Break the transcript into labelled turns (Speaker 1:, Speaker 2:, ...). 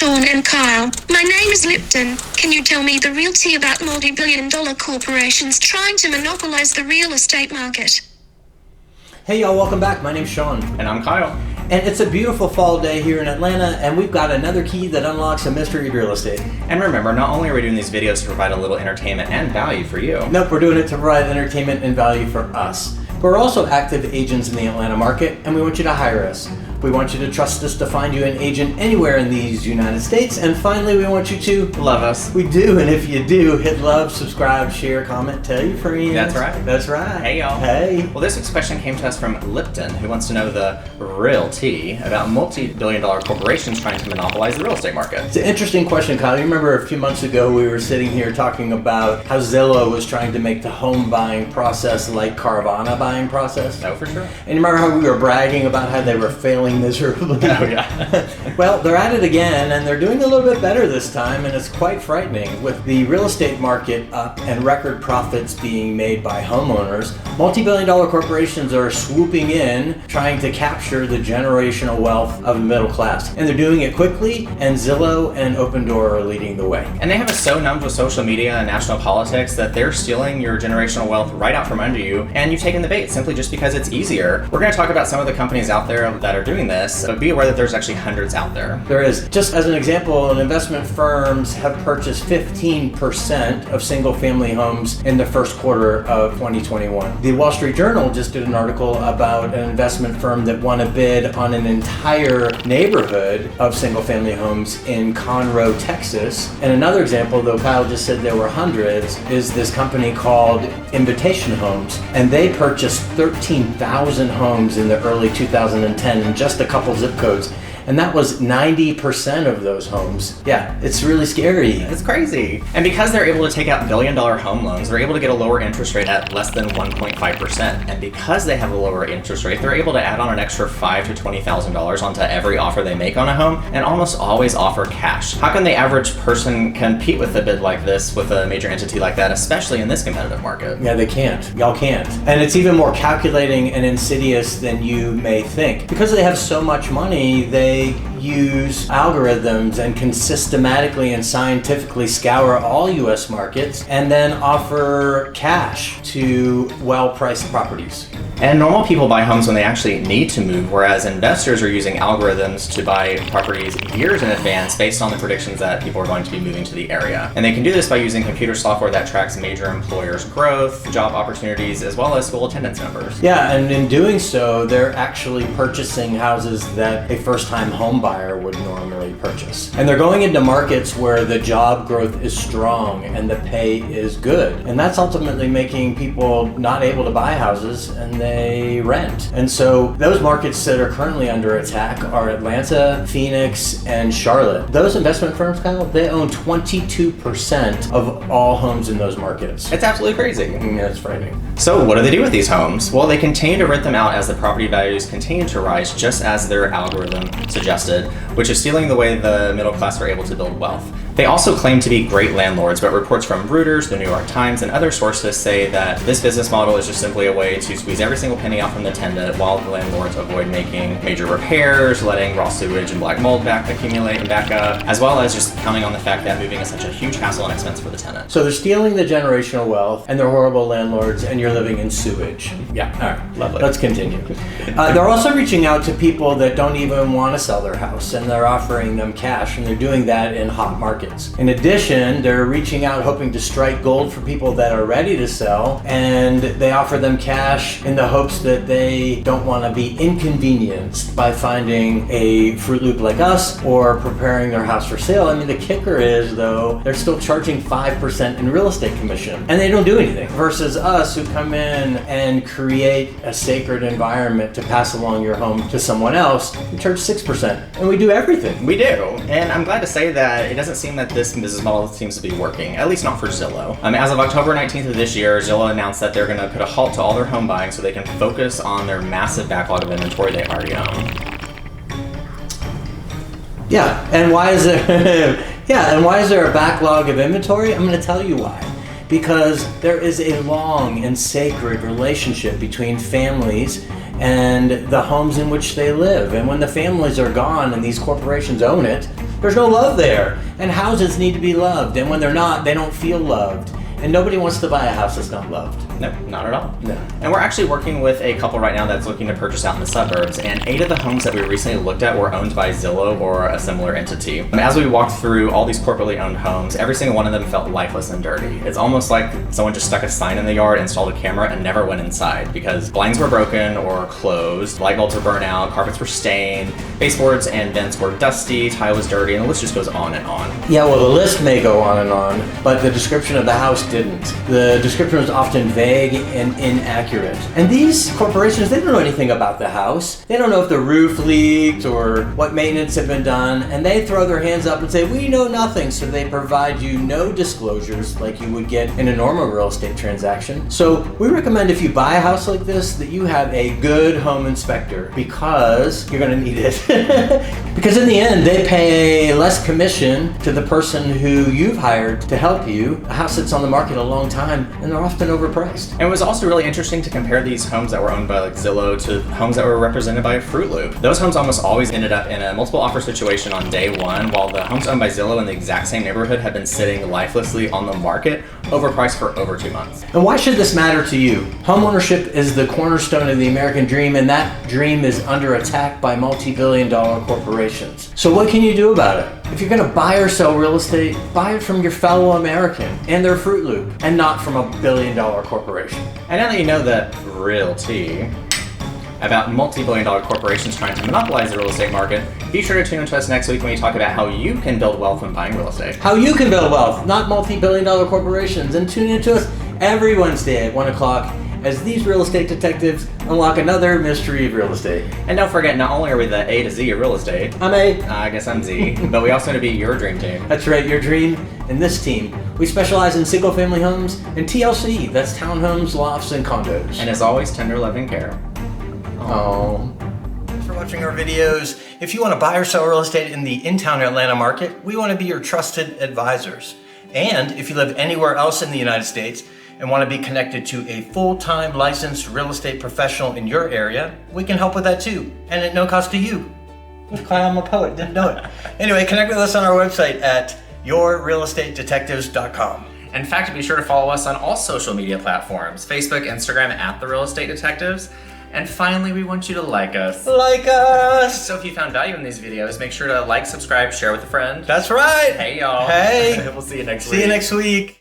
Speaker 1: Shawn and Kyle. My name is Lipton. Can you tell me the real tea about multi-billion-dollar corporations trying to monopolize the real estate market?
Speaker 2: Hey y'all, welcome back. My name's Shawn.
Speaker 3: And I'm Kyle.
Speaker 2: And it's a beautiful fall day here in Atlanta, and we've got another key that unlocks a mystery of real estate.
Speaker 3: And remember, not only are we doing these videos to provide a little entertainment and value for you.
Speaker 2: Nope, we're doing it to provide entertainment and value for us. We're also active agents in the Atlanta market, and we want you to hire us. We want you to trust us to find you an agent anywhere in these United States. And finally, we want you to
Speaker 3: love us.
Speaker 2: We do, and if you do, hit love, subscribe, share, comment, tell your friends.
Speaker 3: That's right.
Speaker 2: That's right.
Speaker 3: Hey, y'all.
Speaker 2: Hey.
Speaker 3: Well, this week's question came to us from Lipton, who wants to know the real tea about multi-billion-dollar corporations trying to monopolize the real estate market.
Speaker 2: It's an interesting question, Kyle. You remember a few months ago we were sitting here talking about how Zillow was trying to make the home buying process like Carvana buying process?
Speaker 3: Oh, for sure.
Speaker 2: And you remember how we were bragging about how they were failing miserably?
Speaker 3: Oh, yeah.
Speaker 2: Well, they're at it again, and they're doing a little bit better this time, and it's quite frightening. With the real estate market up and record profits being made by homeowners, multi-billion-dollar corporations are swooping in, trying to capture the generational wealth of the middle class. And they're doing it quickly, and Zillow and Opendoor are leading the way.
Speaker 3: And they have us so numbed with social media and national politics that they're stealing your generational wealth right out from under you, and you've taken the bait simply just because it's easier. We're going to talk about some of the companies out there that are doing this, but be aware that there's actually hundreds out there.
Speaker 2: There is. Just as an example, investment firms have purchased 15% of single-family homes in the first quarter of 2021. The Wall Street Journal just did an article about an investment firm that won a bid on an entire neighborhood of single-family homes in Conroe, Texas. And another example, though Kyle just said there were hundreds, is this company called Invitation Homes. And they purchased 13,000 homes in the early 2010 in just a couple zip codes. And that was 90% of those homes. Yeah, it's really scary.
Speaker 3: It's crazy. And because they're able to take out billion-dollar home loans, they're able to get a lower interest rate at less than 1.5%. And because they have a lower interest rate, they're able to add on an extra $5,000 to $20,000 onto every offer they make on a home, and almost always offer cash. How can the average person compete with a bid like this with a major entity like that, especially in this competitive market?
Speaker 2: Yeah, they can't. Y'all can't. And it's even more calculating and insidious than you may think. Because they have so much money, they use algorithms and can systematically and scientifically scour all U.S. markets and then offer cash to well-priced properties.
Speaker 3: And normal people buy homes when they actually need to move, whereas investors are using algorithms to buy properties years in advance based on the predictions that people are going to be moving to the area. And they can do this by using computer software that tracks major employers' growth, job opportunities, as well as school attendance numbers.
Speaker 2: Yeah, and in doing so, they're actually purchasing houses that a first-time home buyer would normally purchase. And they're going into markets where the job growth is strong and the pay is good. And that's ultimately making people not able to buy houses, and they rent. And so those markets that are currently under attack are Atlanta, Phoenix, and Charlotte. Those investment firms, Kyle, they own 22% of all homes in those markets.
Speaker 3: It's absolutely crazy.
Speaker 2: Yeah, it's frightening.
Speaker 3: So what do they do with these homes? Well, they continue to rent them out as the property values continue to rise, just as their algorithm suggested, which is stealing the way the middle class are able to build wealth. They also claim to be great landlords, but reports from Reuters, the New York Times, and other sources say that this business model is just simply a way to squeeze every single penny out from the tenant while the landlords avoid making major repairs, letting raw sewage and black mold accumulate and back up, as well as just counting on the fact that moving is such a huge hassle and expense for the tenant.
Speaker 2: So they're stealing the generational wealth, and they're horrible landlords, and you're living in sewage. Yeah, all right,
Speaker 3: Lovely.
Speaker 2: Let's continue. They're also reaching out to people that don't even want to sell their house, and they're offering them cash, and they're doing that in hot markets. In addition, they're reaching out hoping to strike gold for people that are ready to sell, and they offer them cash in the hopes that they don't want to be inconvenienced by finding a Fruit Loop like us or preparing their house for sale. I mean, the kicker is, though, they're still charging 5% in real estate commission, and they don't do anything, versus us who come in and create a sacred environment to pass along your home to someone else. We charge 6%, and we do everything.
Speaker 3: We do, and I'm glad to say that it doesn't seem that this business model seems to be working, at least not for Zillow. As of October 19th of this year, Zillow announced that they're going to put a halt to all their home buying so they can focus on their massive backlog of inventory they already own.
Speaker 2: Yeah, and why is there a backlog of inventory? I'm going to tell you why. Because there is a long and sacred relationship between families and the homes in which they live. And when the families are gone and these corporations own it, There's no love there. And houses need to be loved. And when they're not, they don't feel loved. And nobody wants to buy a house that's not loved.
Speaker 3: No, not at all.
Speaker 2: No.
Speaker 3: And we're actually working with a couple right now that's looking to purchase out in the suburbs, and 8 of the homes that we recently looked at were owned by Zillow or a similar entity. And as we walked through all these corporately owned homes, every single one of them felt lifeless and dirty. It's almost like someone just stuck a sign in the yard, installed a camera, and never went inside because blinds were broken or closed, light bulbs were burnt out, carpets were stained, baseboards and vents were dusty, tile was dirty, and the list just goes on and on.
Speaker 2: Yeah, well, the list may go on and on, but the description of the house didn't. The description was often vague and inaccurate. And these corporations, they don't know anything about the house. They don't know if the roof leaked or what maintenance had been done, and they throw their hands up and say, we know nothing, so they provide you no disclosures like you would get in a normal real estate transaction. So we recommend if you buy a house like this that you have a good home inspector, because you're gonna need it. Because in the end, they pay less commission to the person who you've hired to help you. A house that's on the market a long time, and they're often overpriced.
Speaker 3: And it was also really interesting to compare these homes that were owned by like Zillow to homes that were represented by Fruit Loop. Those homes almost always ended up in a multiple offer situation on day one, while the homes owned by Zillow in the exact same neighborhood had been sitting lifelessly on the market, overpriced for over 2 months.
Speaker 2: And why should this matter to you? Homeownership is the cornerstone of the American dream, and that dream is under attack by multi-billion-dollar corporations. So what can you do about it? If you're gonna buy or sell real estate, buy it from your fellow American and their Fruit Loop, and not from a billion-dollar corporation.
Speaker 3: And now that you know that realty about multi-billion-dollar corporations trying to monopolize the real estate market, be sure to tune into us next week when we talk about how you can build wealth when buying real estate.
Speaker 2: How you can build wealth, not multi-billion-dollar corporations. And tune into us every Wednesday at 1 o'clock as these real estate detectives unlock another mystery of real estate.
Speaker 3: And don't forget, not only are we the A to Z of real estate,
Speaker 2: I'm A.
Speaker 3: I guess I'm Z, but we also want to be your dream team.
Speaker 2: That's right, your dream and this team. We specialize in single-family homes and TLC, that's townhomes, lofts, and condos.
Speaker 3: And as always, tender love and care.
Speaker 2: Oh. Thanks for watching our videos. If you want to buy or sell real estate in the in-town Atlanta market, we want to be your trusted advisors. And if you live anywhere else in the United States and want to be connected to a full-time licensed real estate professional in your area, we can help with that too, and at no cost to you. I'm a poet, didn't know it. Anyway, connect with us on our website at yourrealestatedetectives.com.
Speaker 3: In fact, be sure to follow us on all social media platforms, Facebook, Instagram, at The Real Estate Detectives. And finally, we want you to like us.
Speaker 2: Like us!
Speaker 3: So if you found value in these videos, make sure to like, subscribe, share with a friend.
Speaker 2: That's right!
Speaker 3: Hey, y'all.
Speaker 2: Hey!
Speaker 3: We'll see you next week.
Speaker 2: See you next week.